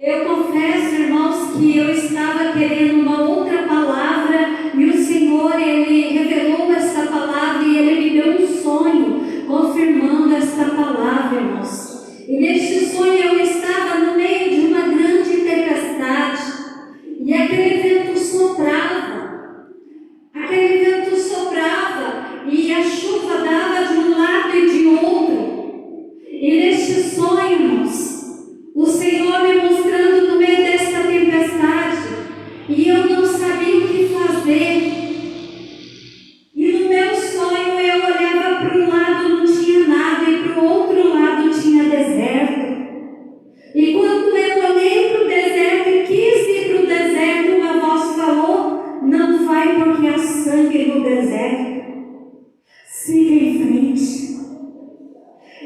Eu confesso, irmãos, que eu estava querendo uma outra palavra e o Senhor, Ele revelou esta palavra e Ele me deu um sonho confirmando esta palavra, irmãos. E neste sonho eu estava no meio de uma grande tempestade e aquele vento soprava e a chuva dava de um lado e de outro. E neste sonho, irmãos, o Senhor me mostrando no meio desta tempestade, e eu não sabia o que fazer. E no meu sonho eu olhava para um lado, não tinha nada, e para o outro lado tinha deserto. E quando eu olhei para o deserto e quis ir para o deserto, uma voz falou: não vai porque há sangue no deserto. Siga em frente.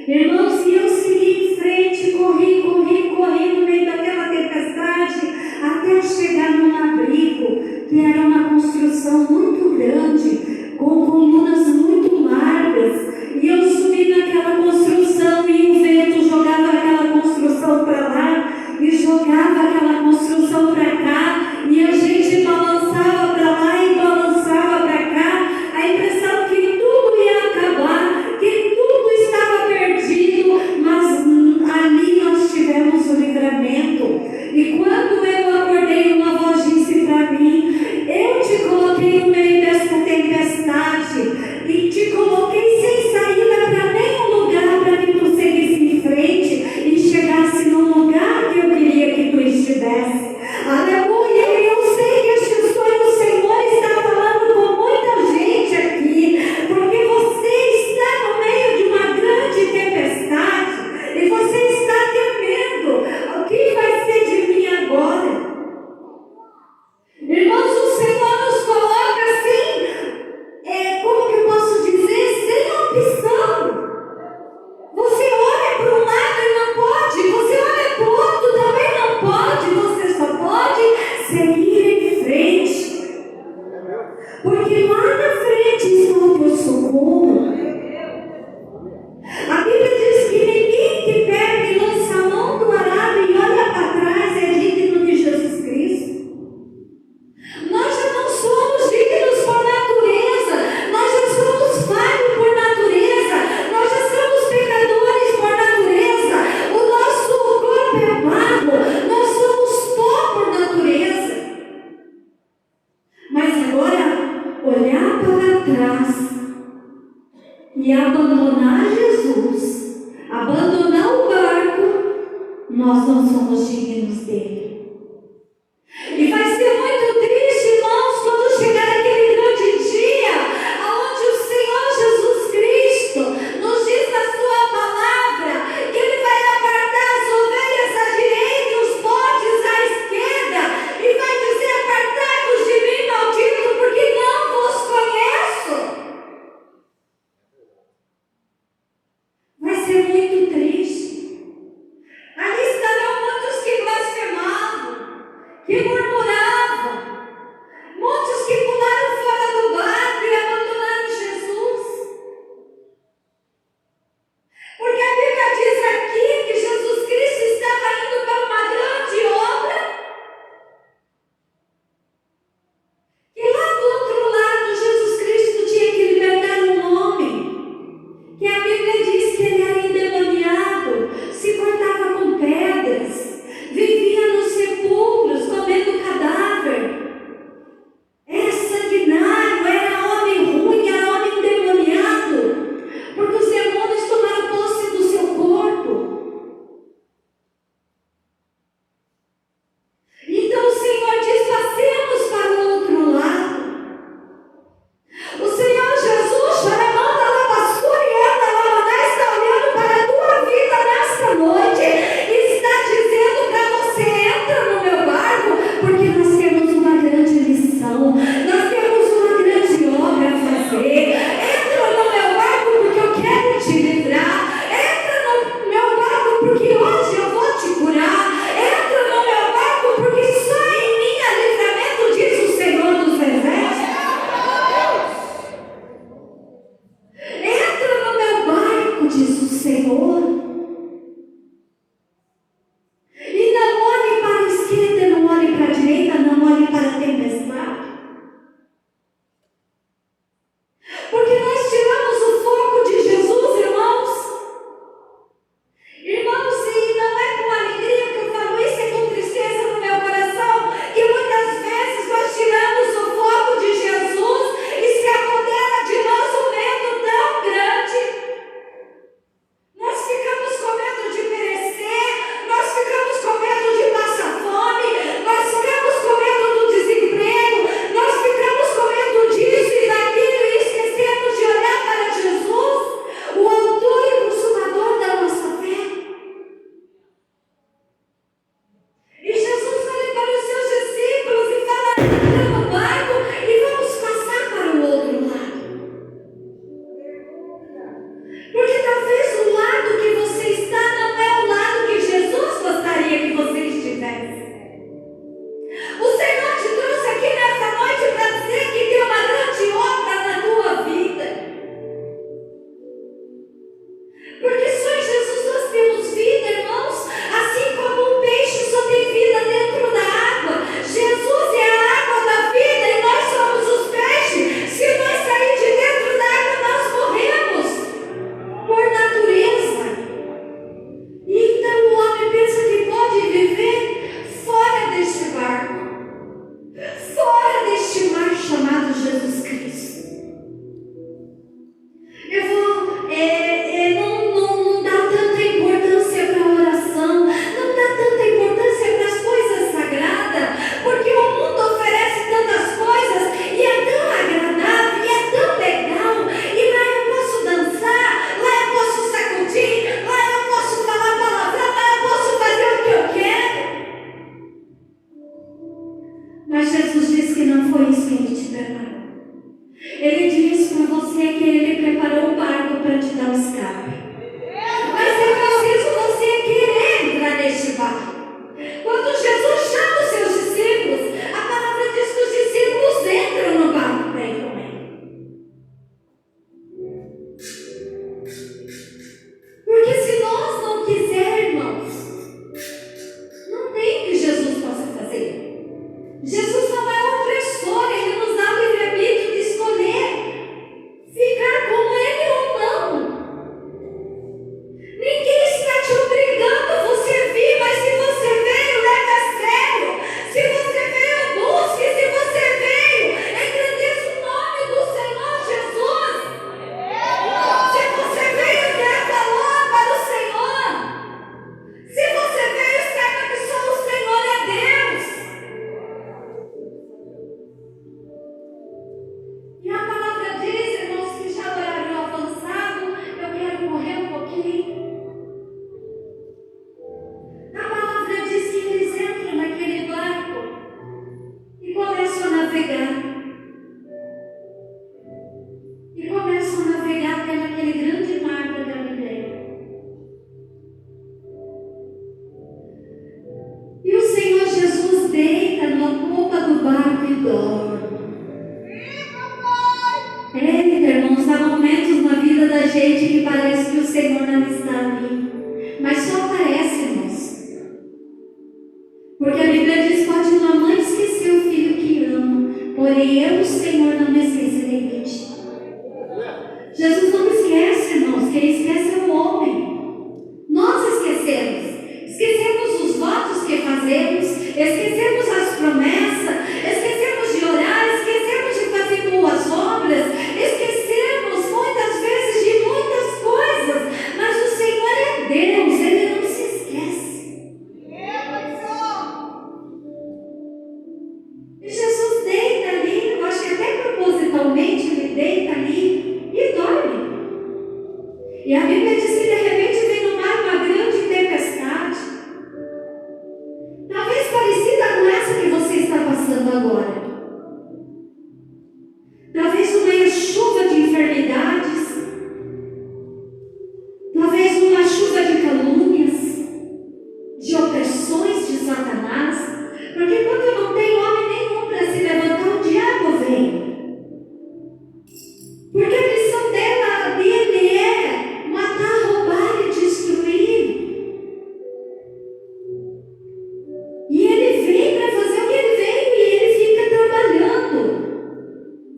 Irmãos, e eu segui em frente, corri no meio daquela tempestade, até chegar num abrigo, que era uma construção muito grande, com colunas muito largas, e eu subi naquela construção e o vento jogava aquela construção para lá, e jogava aquela construção para cá, e a gente balançava para lá e balançava para cá, a impressão que tudo ia acabar, que tudo estava perdido, mas ali nós tivemos o livramento. E quando eu acordei, uma voz disse para mim: eu te coloquei no meio desta tempestade e te coloquei sem saída para nenhum lugar, para que tu seguisse em frente e chegasse no lugar que eu queria que tu estivesse. Aleluia! Eu sei que este sonho o Senhor está falando com muita gente aqui, porque você está no meio de uma grande tempestade e você está temendo: o que vai ser de mim agora? Irmãos, o Senhor nos coloca assim, como que eu posso dizer, sem opção. Você olha para um lado e não pode, você olha para o outro também não pode, você só pode seguir em frente, porque lá na frente está o teu socorro. A Bíblia diz que ninguém que pega e lança a mão do arado e olha para trás é digno de Jesus Cristo. Nós já não somos dignos por natureza, nós já somos falhos por natureza, nós já somos pecadores por natureza, o nosso corpo é barro, nós somos pó por natureza. Mas agora, olhar para trás e abandonar Jesus, abandonar o barco, nós não somos dignos dele. E vai ser muito triste, irmãos, quando chegar aquele grande dia, onde o Senhor Jesus Cristo nos diz na sua palavra que Ele vai apartar as ovelhas à direita e os bodes à esquerda, e vai dizer: apartai-vos de mim, maldito, porque não vos conheço. Vai ser muito triste. Ali estarão muitos que blasfemaram. Mas Jesus disse que não foi isso que Ele te preparou. Ele disse para você que Ele preparou um barco para te dar um escape. Mas é preciso você querer entrar neste barco. Quando Jesus chama os seus discípulos, a palavra diz que os discípulos entram no barco para ir com Ele. Porque se nós não quisermos, não tem o que Jesus possa fazer. Jesus não é opressor, Ele nos dá o livre-arbítrio de escolher ficar com Ele ou não. Ninguém está te obrigando a você vir, mas se você veio, leve a sério. Se você veio, busque. Se você veio, engrandeça o nome do Senhor Jesus. Se você veio, dê valor para o Senhor. Se você veio, saiba que só o Senhor é Deus. E a palavra diz, irmãos, que já no horário avançado, eu quero correr um pouquinho. A palavra diz que eles entram naquele barco e começam a navegar. E começam a navegar naquele grande mar da Galileia. E o Senhor Jesus deita na popa do barco e dorme. Eita, irmãos, há momentos na vida da gente que parece que o Senhor não está ali. Mas só parece, irmãos. Porque a Bíblia diz: pode uma mãe esquecer o filho que ama, porém eu, o Senhor, não me esquecerei de ti. Jesus não esquece, irmãos. Quem esquece é o homem. Nós esquecemos. Esquecemos os votos que fazemos, esquecemos as promessas, esquecemos de orar, esquecemos de fazer boas obras, esquecemos muitas vezes de muitas coisas, mas o Senhor é Deus, Ele não se esquece. E Jesus deita ali, eu acho que até propositalmente Ele deita ali e dorme. E a Bíblia diz que de repente vem no mar uma grande tempestade, talvez parecida com essa que você está passando agora. Talvez uma chuva de enfermidades, talvez uma chuva de calúnias, de opressões de Satanás, porque quando não tem homem nenhum para se levantar, o diabo vem. Porque a missão dele é matar, roubar e destruir. E ele vem para fazer o que ele veio, e ele fica trabalhando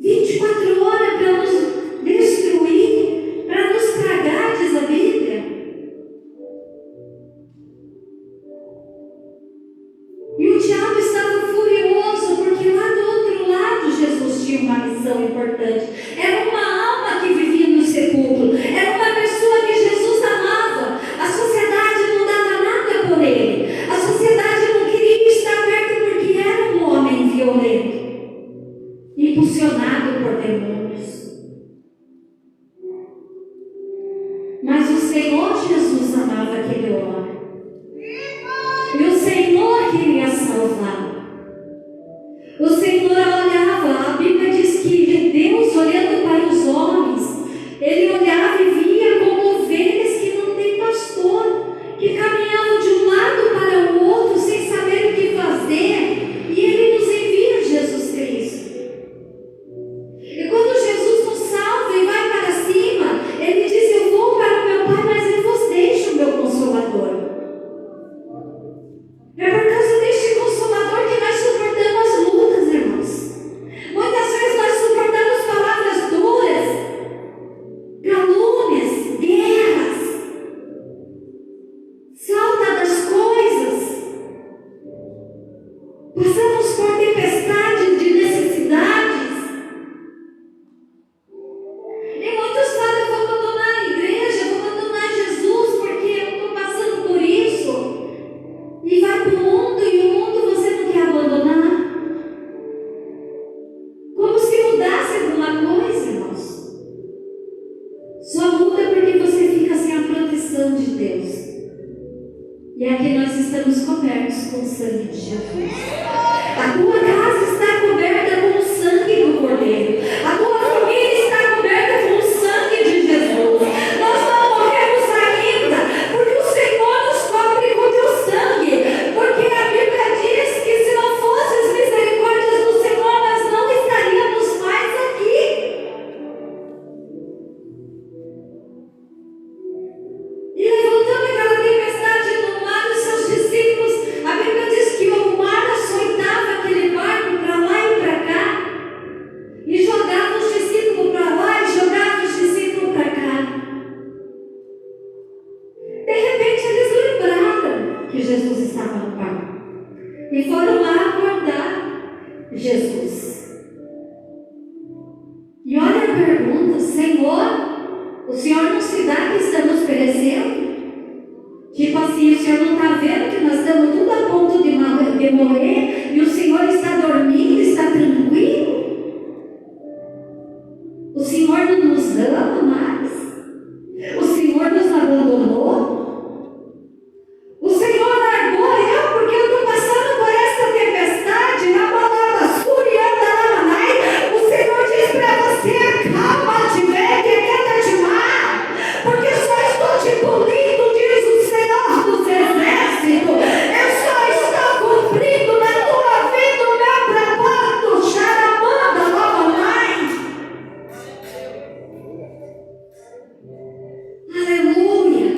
24 horas para nos destruir, para nos tragar, diz a Bíblia. E o diabo estava furioso, porque lá do outro lado Jesus tinha uma missão importante. Era uma alma que vivia no sepulcro, era uma pessoa que Jesus amava. A sociedade não dava nada por ele, a sociedade não queria estar perto porque era um homem violento, impulsionado por demônios. Mas o Senhor Jesus amava aquele homem. E o Senhor queria salvá-lo. O Senhor olhava, a Bíblia diz que Deus, olhando para os homens, Ele olhava e via como ovelhas que não têm pastor, que caminhavam de um lado para o outro sem saber o que fazer. E Ele nos envia Jesus Cristo. E quando Jesus nos salva e vai para cima, Ele diz: eu vou para o meu Pai, mas eu vos deixo o meu Consolador. É por causa deste Consolador que nós suportamos as lutas, irmãos. Muitas vezes nós suportamos palavras duras, calúnias, guerras, falta das coisas. Passamos por tempestades de necessidades. E muitos falam: eu vou abandonar a igreja, eu vou abandonar Jesus porque eu estou passando por isso. E vai para o mundo, e o mundo você não quer abandonar. Como se mudasse alguma coisa, irmãos. Só muda porque você fica sem a proteção de Deus. E aqui nós estamos cobertos com o sangue de Jesus. A tua casa está Jesus estava no quarto. E foram lá acordar Jesus. E olha a pergunta: Senhor, o Senhor não se dá que estamos perecendo? Tipo assim, o Senhor não está vendo que nós estamos tudo a ponto de morrer e o Senhor está dormindo, está tranquilo? O Senhor não nos ama mais? O Senhor nos abandonou? O Senhor largou eu porque eu estou passando por essa tempestade, na palavra surianda na manai. O Senhor diz para você: acalma-te, vem, que quieta-te mar, porque só estou te punindo, diz o Senhor dos Exércitos. Eu só estou cumprindo na tua vida o meu propósito, charamanda na manai. Aleluia.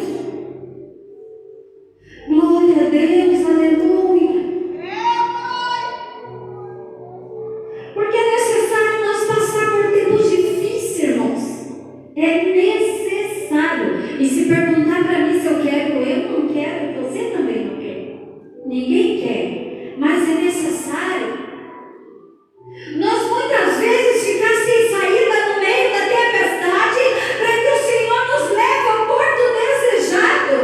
Glória a Deus, aleluia. Porque é necessário nós passar por tempos difíceis, irmãos. É necessário. E se perguntar para mim se eu quero, eu não quero, você também não quer. Ninguém quer. Mas é necessário. Nós muitas vezes ficar sem saída no meio da tempestade para que o Senhor nos leve ao porto desejado.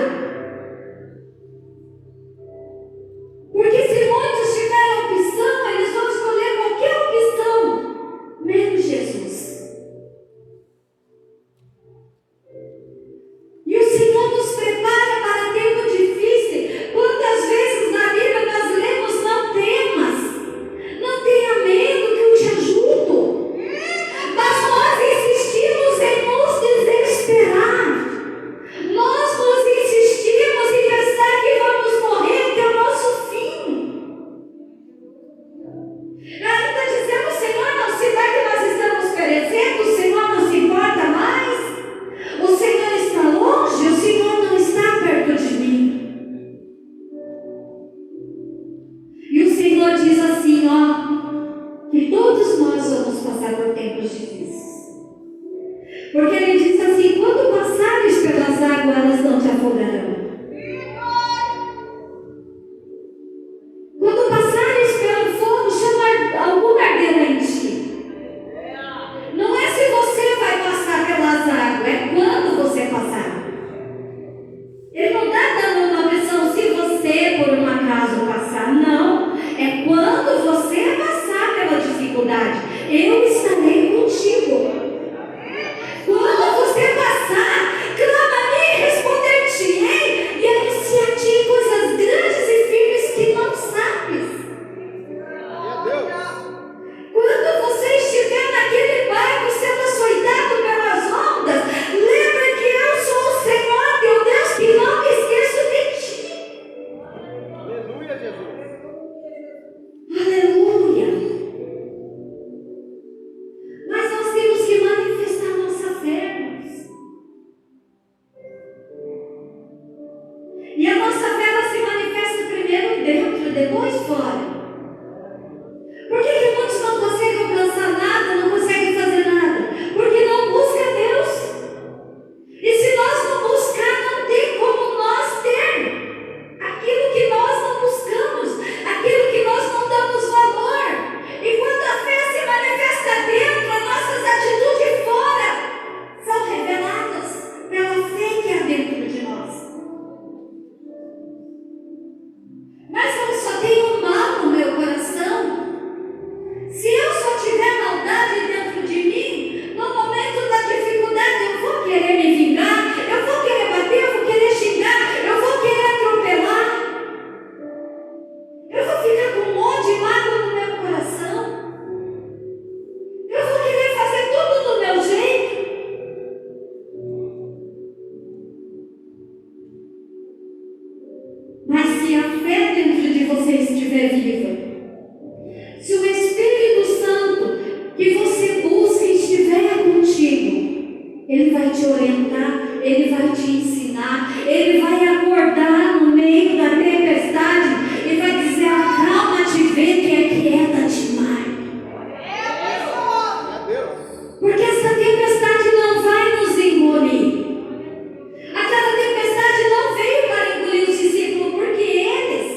Porque se muitos tiverem opção, eles vão escolher qualquer opção, menos Jesus. E o Senhor nos prepara para tempo difícil. Quantas vezes na Bíblia nós lemos: não temas, não tenha medo que eu te ajudo. Mas nós insistimos em nos desesperar. Nós nos insistimos em pensar que vamos morrer, que é o nosso fim. Ainda dizemos: Senhor, não se dá que nós estamos perecendo, o Senhor não se importa mais, o Senhor está longe, o Senhor não está perto de mim. E o Senhor diz assim, ó, que todos nós vamos passar por tempos difíceis. Porque Ele diz assim: quando passares pelas águas, elas não te afogarão. Quando passares pelo fogo, chama algum arder em ti. Não é se você vai passar pelas águas, é quando você passar. Ele não está dando uma opção se você por um acaso passar. Não, é quando você passar pela dificuldade, eu estarei contigo. Quando você passar, clama a mim e responder-te-ei, e anunciar a ti coisas grandes e firmes que não sabes. Quando você estiver naquele barco sendo açoitado pelas ondas, lembre que eu sou o Senhor teu Deus, que não me esqueço de ti. Aleluia, Jesus. Aleluia. Mas nós temos que manifestar nossa fé, irmãos. E a nossa fé, ela se manifesta primeiro dentro, depois fora. Por que muitos não conseguem alcançar nada, não conseguem fazer nada? Porque não busca Deus. E se nós não buscar, não tem como nós ter aquilo que nós não buscamos, aquilo que nós não damos valor. E quando a fé se manifesta dentro, as nossas atitudes fora são reveladas pela fé que há dentro de nós. Mas eu só tenho mal no meu coração. Se eu só tiver maldade dentro de mim, no momento da dificuldade eu vou querer me vingar, eu vou querer bater, eu vou querer xingar, eu vou querer atropelar, eu vou ficar com um monte de mágoa no meu coração, eu vou querer fazer tudo do meu jeito. Mas se a fé dentro de você estiver viva, se o Espírito Santo que você busca estiver contigo, Ele vai te orientar, Ele vai te ensinar, Ele vai acordar no meio da tempestade e vai dizer: acalma-te, vê que é quieta demais. Porque essa tempestade não vai nos engolir. Aquela tempestade não veio para engolir os discípulos, porque eles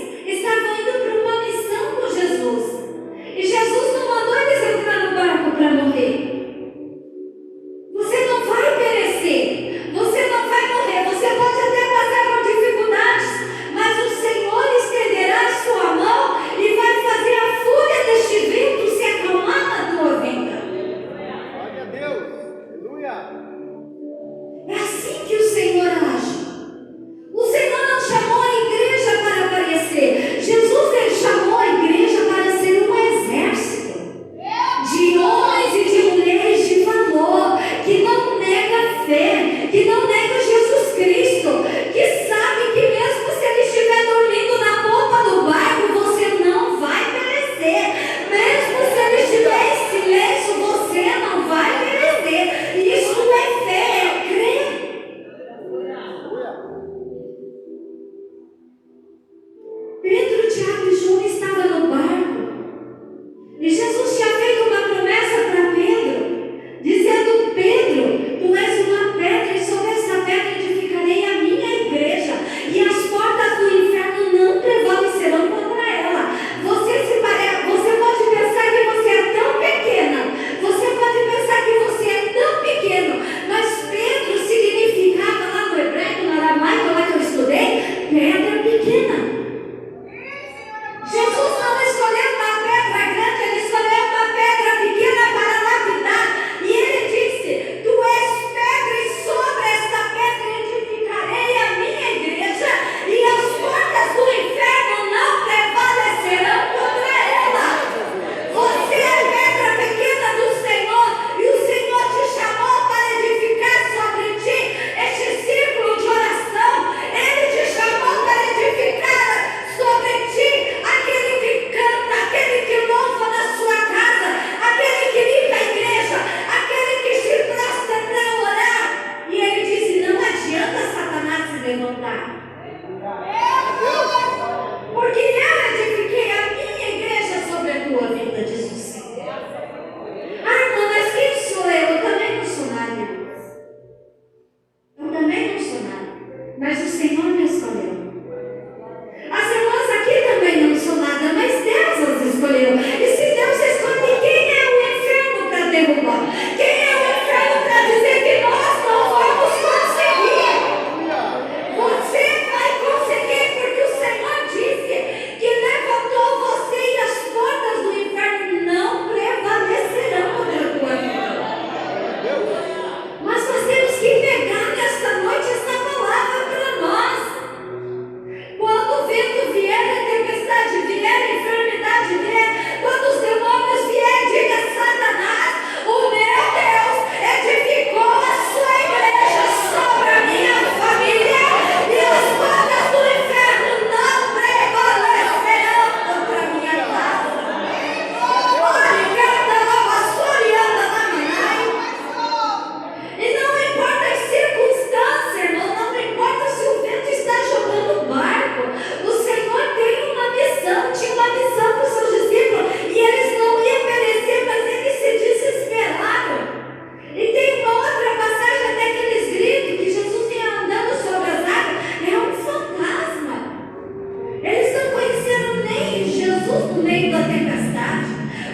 meio da tempestade.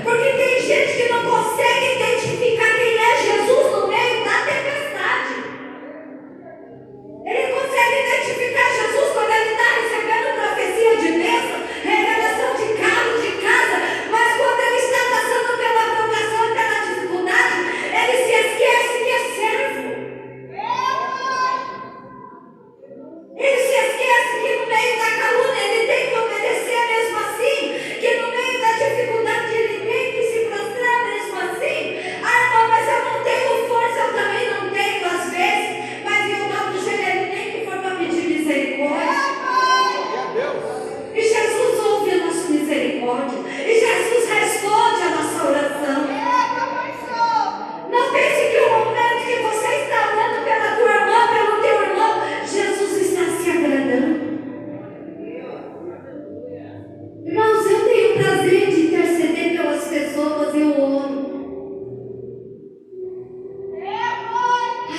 Porque tem gente que não consegue identificar quem é Jesus no meio da tempestade. Ele consegue identificar Jesus quando ele está recebendo profecia de bênção, revelação de carro, de casa, mas quando ele está passando pela provação e pela dificuldade, ele se esquece que é servo. Ele se esquece que no meio da calúnia ele tem que obedecer mesmo assim, que no meio da dificuldade ele tem que se prostrar mesmo assim. Ah, irmão, mas eu não tenho força, eu também não tenho às vezes, mas eu dobro o joelho nem que for para pedir misericórdia. E Jesus ouve a nossa misericórdia, e Jesus responde a nossa oração. Não pense que o momento que você está orando pela tua irmã, pelo teu irmão, Jesus está se agradando. Irmãos, eu tenho prazer de interceder pelas pessoas, eu oro.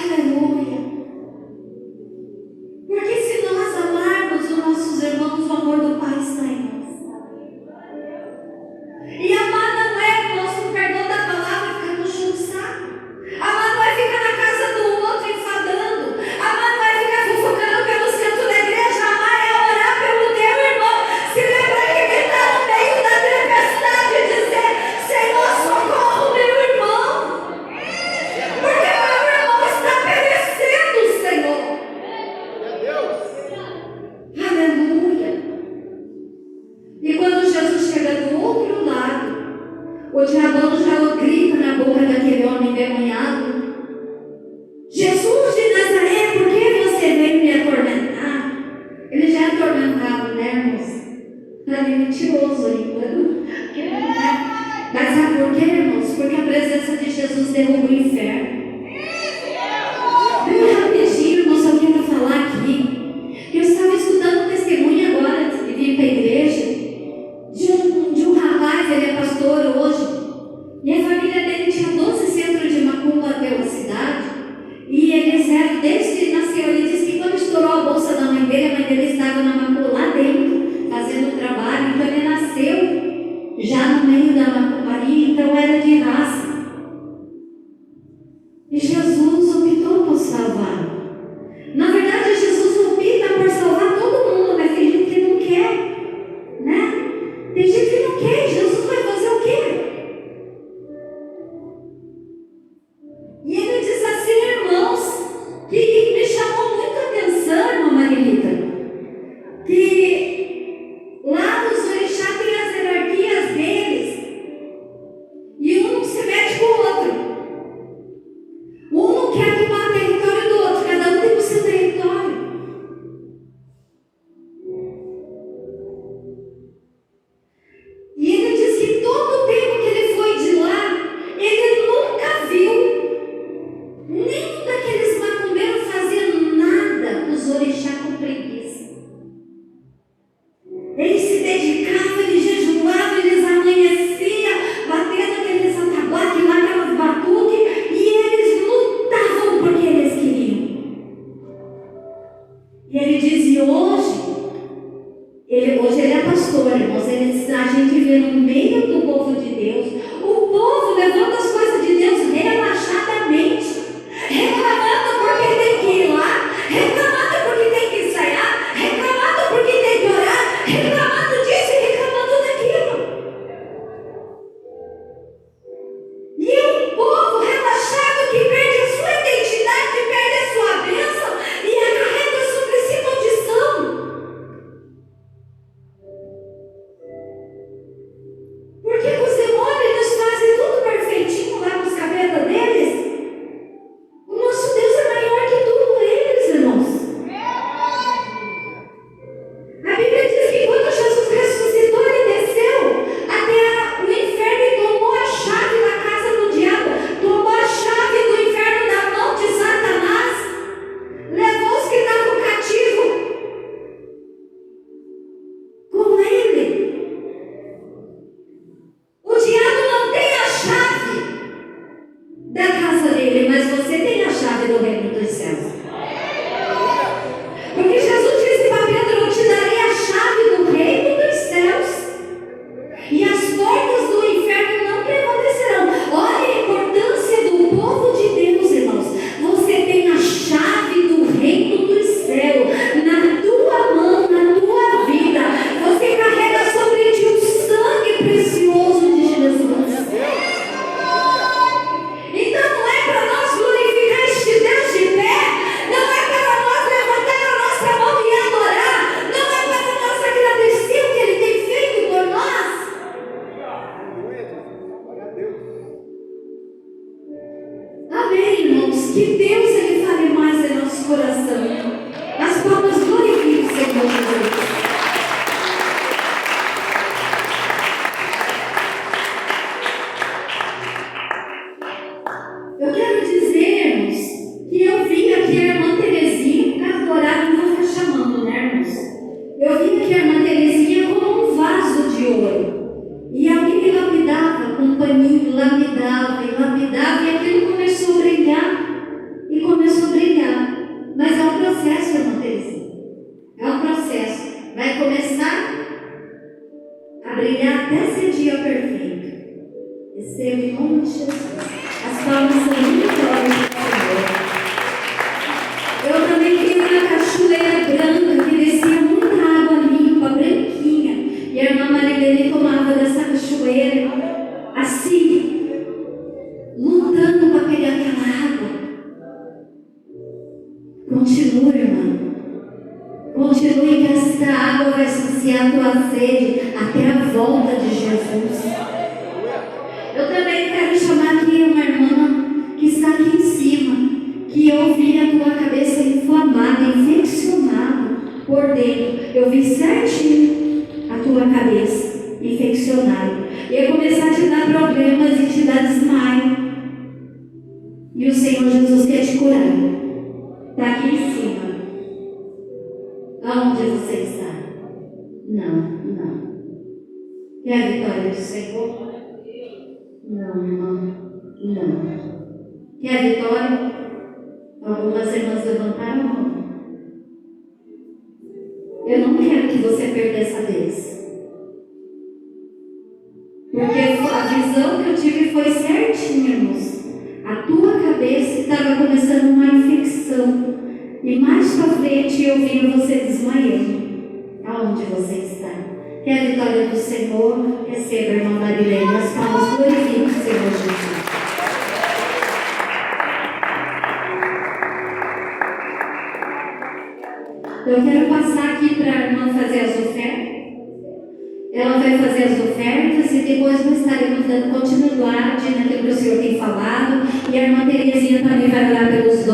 Aleluia. Porque se nós amarmos os nossos irmãos, o amor do Pai está em nós. E amar não é, irmãos, com perdão da palavra, ficar puxando o saco. Amar não é ficar na casa do outro enfadando. Amar não é ficar fofocando pelos cantos da igreja. Amar é orar pelo teu irmão. Se lembrar que ele está no meio da tempestade e dizer: Senhor, socorro o meu irmão. Porque meu irmão está perecendo, Senhor. Aleluia. E quando Jesus chega do outro lado, o diabão já grita na boca daquele homem endemoniado: Jesus de Nazaré, por que você veio me atormentar? Ele já é atormentado, né, irmãos? Ele é mentiroso ainda. Mas sabe por quê, irmãos? Porque a presença de Jesus derruba o inferno. Bem rapidinho, irmãos, eu quero falar aqui. Eu estava estudando um testemunho agora e vim para a igreja de um rapaz, ele é pastor hoje. E a família dele tinha 12 centros de macumba pela cidade. E eles eram, desde que nasceu, ele disse que quando estourou a bolsa da mãe dele estava na macumba lá dentro, fazendo trabalho. Então ele nasceu já no meio da macumbaria, então era de raça. E Jesus optou por salvar. Na verdade, Jesus opta por salvar todo mundo, mas tem gente que não quer, né? Tem gente que não quer. Jesus vai fazer o quê? E ele diz assim, irmãos, que me chamou muita atenção, irmã Marilita, que lá os orixás têm as hierarquias deles, e um não se mete com o outro. Um não quer tomar o território do outro, cada um tem o seu território. E ele diz que todo o tempo que ele foi de lá, ele nunca viu nenhum daqueles macumbeiros fazendo nada, os orixás com preguiça. Ele se dedicava, ele jejuava, eles amanheciam, batendo aqueles atabaques lá, aquelas batuques, e eles lutavam porque eles queriam. E ele dizia, hoje ele é pastor, irmãos, a gente vê no meio do povo de Deus, o povo levando as coisas de Deus relaxadamente, reclamando porque tem que ir lá, reclamando porque tem que ensaiar, reclamando porque tem que orar, reclamando disso e reclamando daquilo. E é um povo relaxado que perde a sua identidade, perde a sua bênção e acarreta sobre si maldição. Porque os demônios a brilhar até ser dia perfeito. Receba em nome de Jesus. As palmas são muito glórias do Senhor. Eu também vi uma cachoeira branca que descia muita água limpa, branquinha. E a irmã Marilene tomava dessa cachoeira, assim, lutando para pegar aquela água. Continue, irmã. Continue, que esta água vai saciar a tua sede até a volta de Jesus. Eu também quero chamar aqui uma irmã que está aqui em cima, que eu vi a tua cabeça inflamada, infeccionada por dentro. Eu vi certinho a tua cabeça infeccionada. Ia começar a te dar problemas e te dar desmaio. E o Senhor Jesus quer te curar. Está aqui em cima. Aonde você está? Não. Quer a vitória do Senhor? Não, irmão. Não. Quer a vitória? Algumas irmãs levantaram a mão. Eu não quero que você perca essa vez. Porque a visão que eu tive foi certinha, irmãos. A tua cabeça estava começando uma infecção. E mais para frente eu vi você desmaiando. Aonde você está? Quer a vitória do Senhor? Receba, irmã Marilene. As palmas glorificam o Senhor Jesus. Eu quero passar aqui para a irmã fazer as ofertas. Ela vai fazer as ofertas e depois nós estaremos dando continuidade naquilo que o Senhor tem falado. E a irmã Terezinha também vai orar pelos